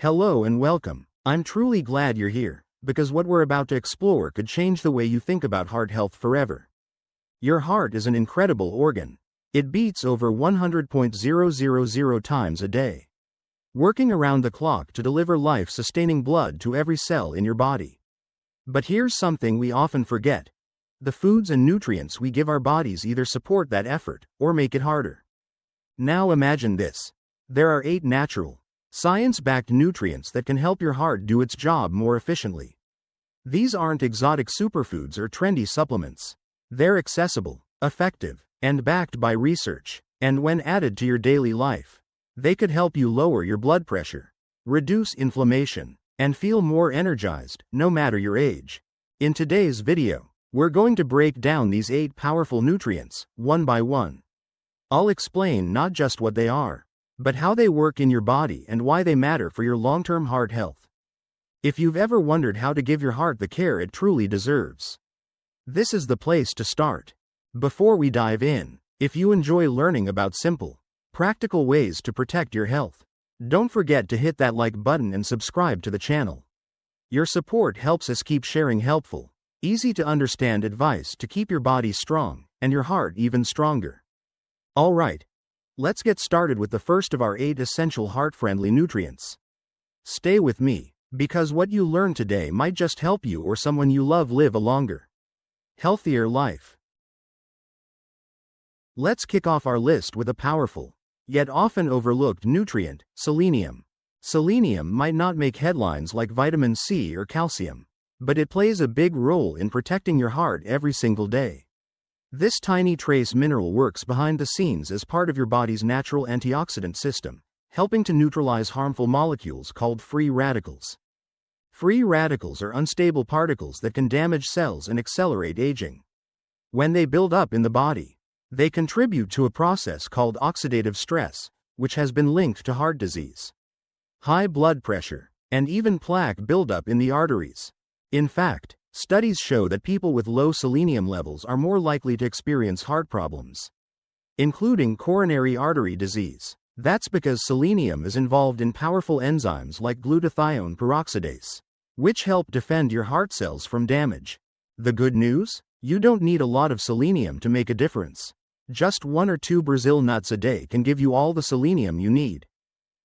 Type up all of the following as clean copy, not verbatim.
Hello and welcome. I'm truly glad you're here, because what we're about to explore could change the way you think about heart health forever. Your heart is an incredible organ. It beats over 100.000 times a day, working around the clock to deliver life-sustaining blood to every cell in your body. But here's something we often forget. The foods and nutrients we give our bodies either support that effort or make it harder. Now imagine this. There are 8 natural, science-backed nutrients that can help your heart do its job more efficiently. These aren't exotic superfoods or trendy supplements. They're accessible, effective, and backed by research, and when added to your daily life, they could help you lower your blood pressure, reduce inflammation, and feel more energized, no matter your age. In today's video, we're going to break down these 8 powerful nutrients, one by one. I'll explain not just what they are, but how they work in your body and why they matter for your long-term heart health. If you've ever wondered how to give your heart the care it truly deserves, this is the place to start. Before we dive in, if you enjoy learning about simple, practical ways to protect your health, don't forget to hit that like button and subscribe to the channel. Your support helps us keep sharing helpful, easy to understand advice to keep your body strong and your heart even stronger. All right, let's get started with the first of our 8 essential heart-friendly nutrients. Stay with me, because what you learn today might just help you or someone you love live a longer, healthier life. Let's kick off our list with a powerful, yet often overlooked nutrient, selenium. Selenium might not make headlines like vitamin C or calcium, but it plays a big role in protecting your heart every single day. This tiny trace mineral works behind the scenes as part of your body's natural antioxidant system, helping to neutralize harmful molecules called free radicals. Free radicals are unstable particles that can damage cells and accelerate aging. When they build up in the body, they contribute to a process called oxidative stress, which has been linked to heart disease, high blood pressure, and even plaque buildup in the arteries. In fact, studies show that people with low selenium levels are more likely to experience heart problems, including coronary artery disease. That's because selenium is involved in powerful enzymes like glutathione peroxidase, which help defend your heart cells from damage. The good news? You don't need a lot of selenium to make a difference. Just 1 or 2 Brazil nuts a day can give you all the selenium you need.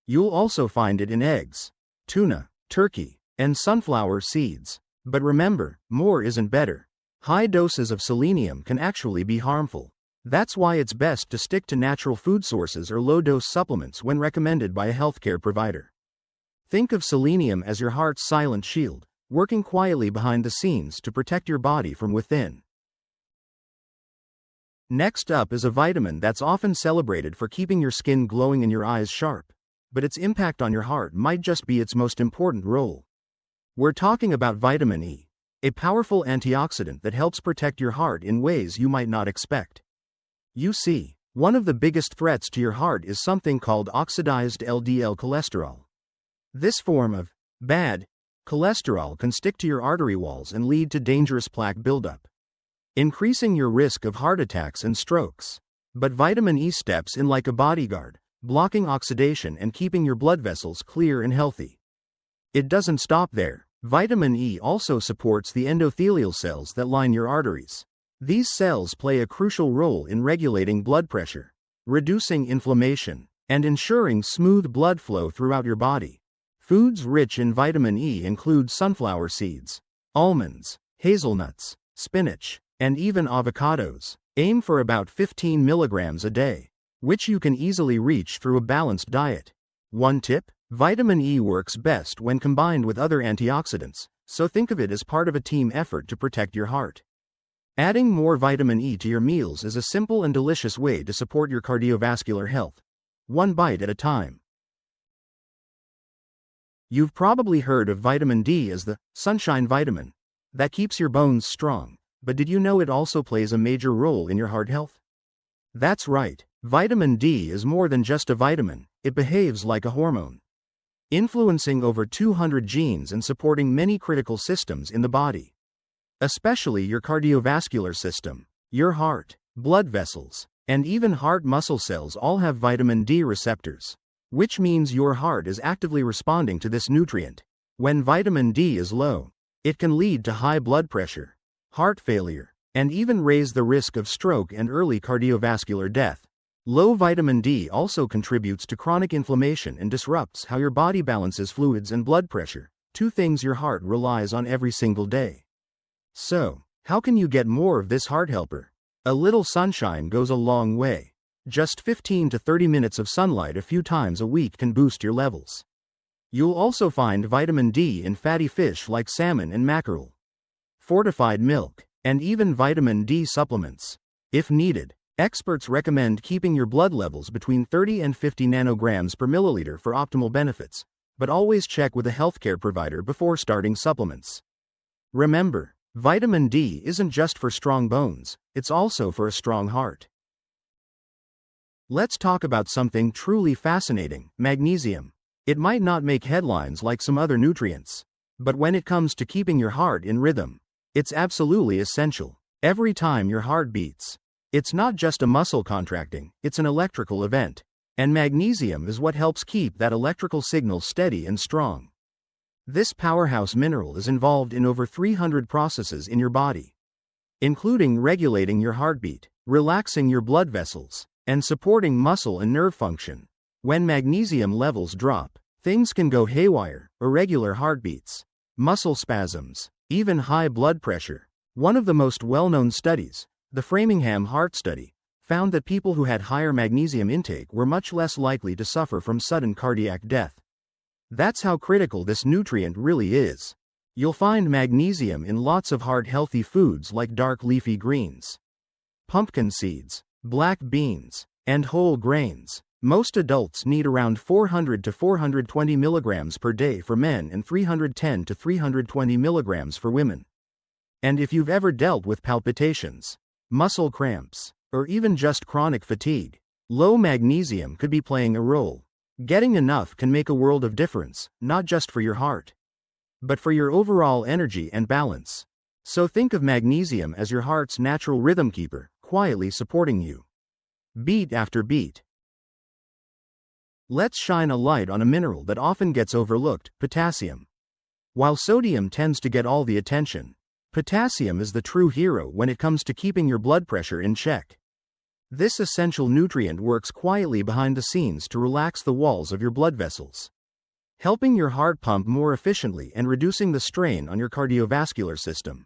You'll also find it in eggs, tuna, turkey, and sunflower seeds. But remember, more isn't better. High doses of selenium can actually be harmful. That's why it's best to stick to natural food sources or low-dose supplements when recommended by a healthcare provider. Think of selenium as your heart's silent shield, working quietly behind the scenes to protect your body from within. Next up is a vitamin that's often celebrated for keeping your skin glowing and your eyes sharp, but its impact on your heart might just be its most important role. We're talking about vitamin E, a powerful antioxidant that helps protect your heart in ways you might not expect. You see, one of the biggest threats to your heart is something called oxidized LDL cholesterol. This form of bad cholesterol can stick to your artery walls and lead to dangerous plaque buildup, increasing your risk of heart attacks and strokes. But vitamin E steps in like a bodyguard, blocking oxidation and keeping your blood vessels clear and healthy. It doesn't stop there. Vitamin E also supports the endothelial cells that line your arteries. These cells play a crucial role in regulating blood pressure, reducing inflammation, and ensuring smooth blood flow throughout your body. Foods rich in vitamin E include sunflower seeds, almonds, hazelnuts, spinach, and even avocados. Aim for about 15 milligrams a day, which you can easily reach through a balanced diet. One tip: vitamin E works best when combined with other antioxidants, so think of it as part of a team effort to protect your heart. Adding more vitamin E to your meals is a simple and delicious way to support your cardiovascular health, one bite at a time. You've probably heard of vitamin D as the sunshine vitamin that keeps your bones strong, but did you know it also plays a major role in your heart health? That's right, vitamin D is more than just a vitamin, it behaves like a hormone, influencing over 200 genes and supporting many critical systems in the body, especially your cardiovascular system. Your heart, blood vessels, and even heart muscle cells all have vitamin D receptors. which means your heart is actively responding to this nutrient. When vitamin D is low, it can lead to high blood pressure, heart failure, and even raise the risk of stroke and early cardiovascular death. Low vitamin D also contributes to chronic inflammation and disrupts how your body balances fluids and blood pressure, two things your heart relies on every single day. So, how can you get more of this heart helper? A little sunshine goes a long way. Just 15 to 30 minutes of sunlight a few times a week can boost your levels. You'll also find vitamin D in fatty fish like salmon and mackerel, fortified milk, and even vitamin D supplements. If needed, experts recommend keeping your blood levels between 30 and 50 nanograms per milliliter for optimal benefits, but always check with a healthcare provider before starting supplements. Remember, vitamin D isn't just for strong bones, it's also for a strong heart. Let's talk about something truly fascinating: magnesium. It might not make headlines like some other nutrients, but when it comes to keeping your heart in rhythm, it's absolutely essential. Every time your heart beats, it's not just a muscle contracting, it's an electrical event, and magnesium is what helps keep that electrical signal steady and strong. This powerhouse mineral is involved in over 300 processes in your body, including regulating your heartbeat, relaxing your blood vessels, and supporting muscle and nerve function. When magnesium levels drop, things can go haywire: irregular heartbeats, muscle spasms, even high blood pressure. One of the most well-known studies, the Framingham Heart Study, found that people who had higher magnesium intake were much less likely to suffer from sudden cardiac death. That's how critical this nutrient really is. You'll find magnesium in lots of heart-healthy foods like dark leafy greens, pumpkin seeds, black beans, and whole grains. Most adults need around 400 to 420 milligrams per day for men and 310 to 320 milligrams for women. And if you've ever dealt with palpitations, muscle cramps, or even just chronic fatigue, low magnesium could be playing a role. Getting enough can make a world of difference, not just for your heart, but for your overall energy and balance. So think of magnesium as your heart's natural rhythm keeper, quietly supporting you, beat after beat. Let's shine a light on a mineral that often gets overlooked: potassium. While sodium tends to get all the attention, potassium is the true hero when it comes to keeping your blood pressure in check. This essential nutrient works quietly behind the scenes to relax the walls of your blood vessels, helping your heart pump more efficiently and reducing the strain on your cardiovascular system.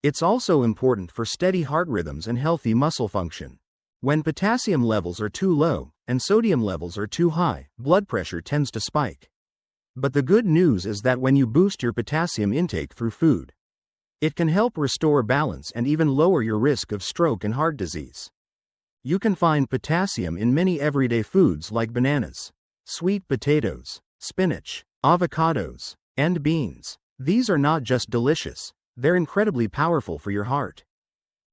It's also important for steady heart rhythms and healthy muscle function. When potassium levels are too low and sodium levels are too high, blood pressure tends to spike. But the good news is that when you boost your potassium intake through food, it can help restore balance and even lower your risk of stroke and heart disease. You can find potassium in many everyday foods like bananas, sweet potatoes, spinach, avocados, and beans. These are not just delicious, they're incredibly powerful for your heart.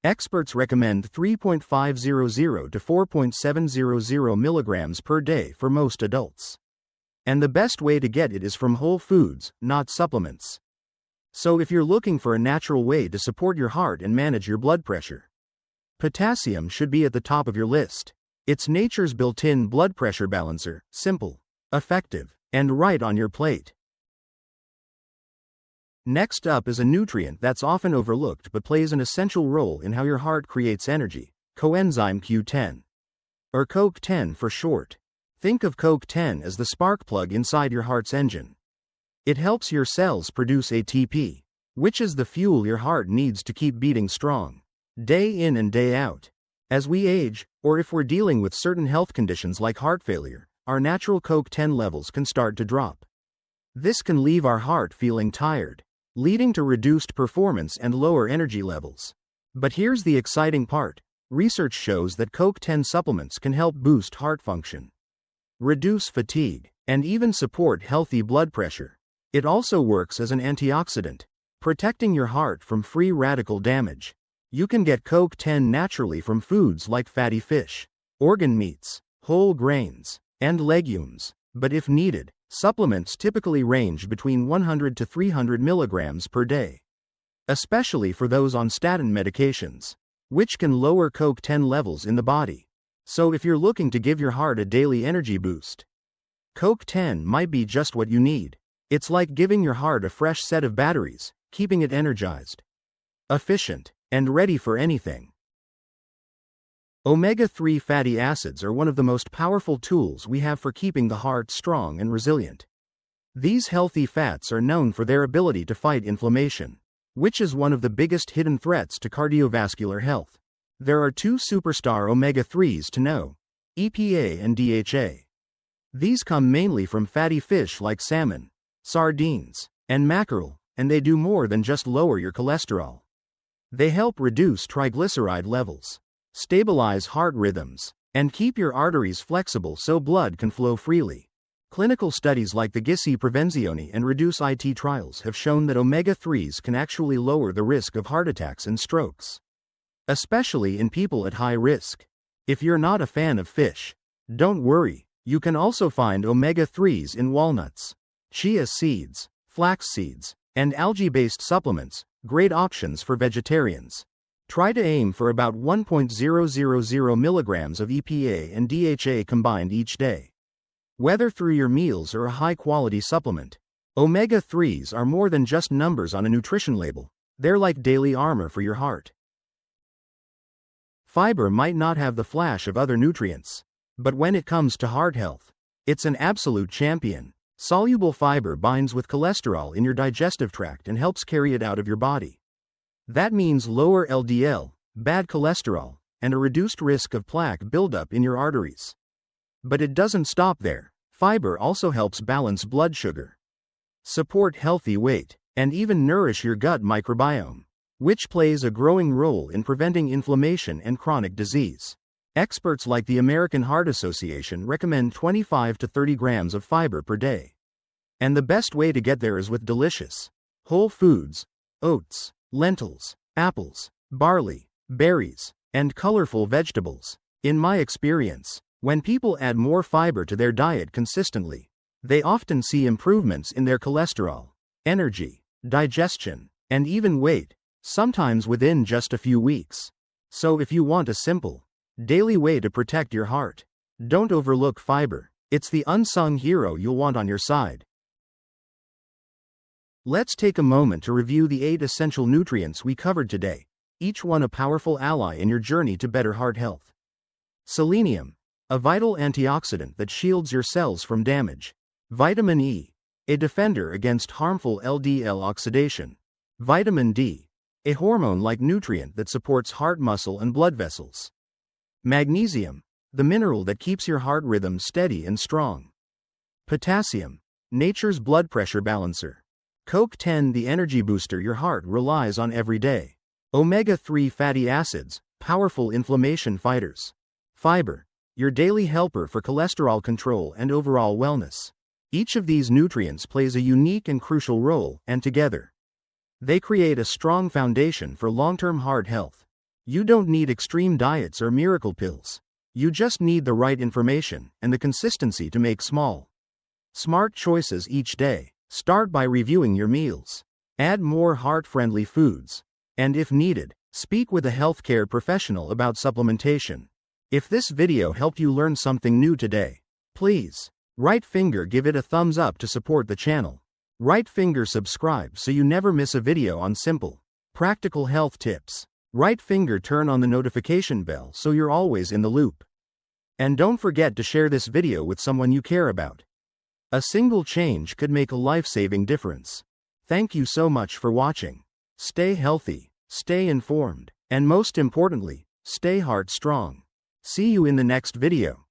Experts recommend 3.500 to 4.700 milligrams per day for most adults. And the best way to get it is from whole foods, not supplements. So if you're looking for a natural way to support your heart and manage your blood pressure, potassium should be at the top of your list. It's nature's built-in blood pressure balancer, simple, effective, and right on your plate. Next up is a nutrient that's often overlooked but plays an essential role in how your heart creates energy: coenzyme Q10, or CoQ10 for short. Think of CoQ10 as the spark plug inside your heart's engine. It helps your cells produce ATP, which is the fuel your heart needs to keep beating strong, day in and day out. As we age, or if we're dealing with certain health conditions like heart failure, our natural CoQ10 levels can start to drop. This can leave our heart feeling tired, leading to reduced performance and lower energy levels. But here's the exciting part: research shows that CoQ10 supplements can help boost heart function, reduce fatigue, and even support healthy blood pressure. It also works as an antioxidant, protecting your heart from free radical damage. You can get CoQ10 naturally from foods like fatty fish, organ meats, whole grains, and legumes. But if needed, supplements typically range between 100 to 300 milligrams per day, especially for those on statin medications, which can lower CoQ10 levels in the body. So if you're looking to give your heart a daily energy boost, CoQ10 might be just what you need. It's like giving your heart a fresh set of batteries, keeping it energized, efficient, and ready for anything. Omega-3 fatty acids are one of the most powerful tools we have for keeping the heart strong and resilient. These healthy fats are known for their ability to fight inflammation, which is one of the biggest hidden threats to cardiovascular health. There are two superstar omega-3s to know: EPA and DHA. These come mainly from fatty fish like salmon, sardines, and mackerel, and they do more than just lower your cholesterol. They help reduce triglyceride levels, stabilize heart rhythms, and keep your arteries flexible so blood can flow freely. Clinical studies like the GISI Prevenzione and Reduce IT trials have shown that omega-3s can actually lower the risk of heart attacks and strokes, especially in people at high risk. If you're not a fan of fish, don't worry, you can also find omega-3s in walnuts, chia seeds, flax seeds, and algae-based supplements, great options for vegetarians. Try to aim for about 1.000 milligrams of EPA and DHA combined each day. Whether through your meals or a high-quality supplement, omega-3s are more than just numbers on a nutrition label. They're like daily armor for your heart. Fiber might not have the flash of other nutrients, but when it comes to heart health, it's an absolute champion. Soluble fiber binds with cholesterol in your digestive tract and helps carry it out of your body. That means lower LDL, bad cholesterol, and a reduced risk of plaque buildup in your arteries. But it doesn't stop there. Fiber also helps balance blood sugar, support healthy weight, and even nourish your gut microbiome, which plays a growing role in preventing inflammation and chronic disease. Experts like the American Heart Association recommend 25 to 30 grams of fiber per day. And the best way to get there is with delicious whole foods, oats, lentils, apples, barley, berries, and colorful vegetables. In my experience, when people add more fiber to their diet consistently, they often see improvements in their cholesterol, energy, digestion, and even weight, sometimes within just a few weeks. So if you want a simple, daily way to protect your heart, don't overlook fiber. It's the unsung hero you'll want on your side. Let's take a moment to review the 8 essential nutrients we covered today, each one a powerful ally in your journey to better heart health. Selenium, a vital antioxidant that shields your cells from damage. Vitamin E, a defender against harmful LDL oxidation. Vitamin D, a hormone-like nutrient that supports heart muscle and blood vessels. Magnesium, the mineral that keeps your heart rhythm steady and strong. Potassium, nature's blood pressure balancer. CoQ10, the energy booster your heart relies on every day. Omega-3 fatty acids, powerful inflammation fighters. Fiber, your daily helper for cholesterol control and overall wellness. Each of these nutrients plays a unique and crucial role, and together, they create a strong foundation for long-term heart health. You don't need extreme diets or miracle pills. You just need the right information and the consistency to make small, smart choices each day. Start by reviewing your meals. Add more heart-friendly foods. And if needed, speak with a healthcare professional about supplementation. If this video helped you learn something new today, please, right finger give it a thumbs up to support the channel. Right finger subscribe so you never miss a video on simple, practical health tips. Right finger turn on the notification bell so you're always in the loop. And don't forget to share this video with someone you care about. A single change could make a life-saving difference. Thank you so much for watching. Stay healthy, stay informed, and most importantly, stay heart strong. See you in the next video.